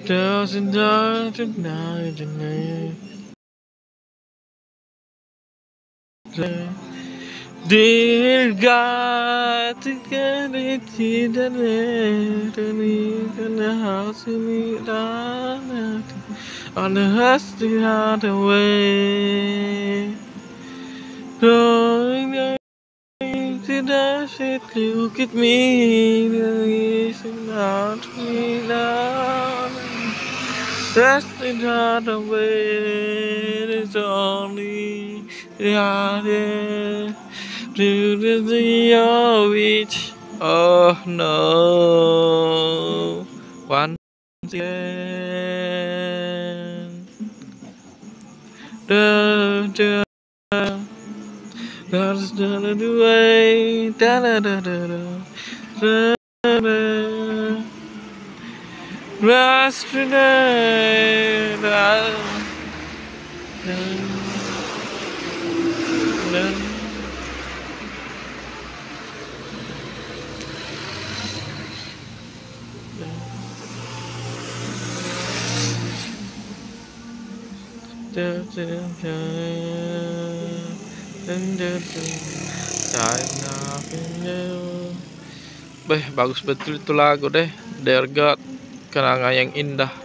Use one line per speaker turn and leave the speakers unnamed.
Doesn't die tonight. Dear God, to get it in the house on the house the other way. Going to the city, look at me, it's not me now. That's the other way, it's only the other. To the witch. Oh no. Once again. Da, that's the way. Da, da, da, da, da. Da, da. Yesterday. Da, da, da. Beh, bagus betul itu lagu deh. Dear God, kenangan yang indah.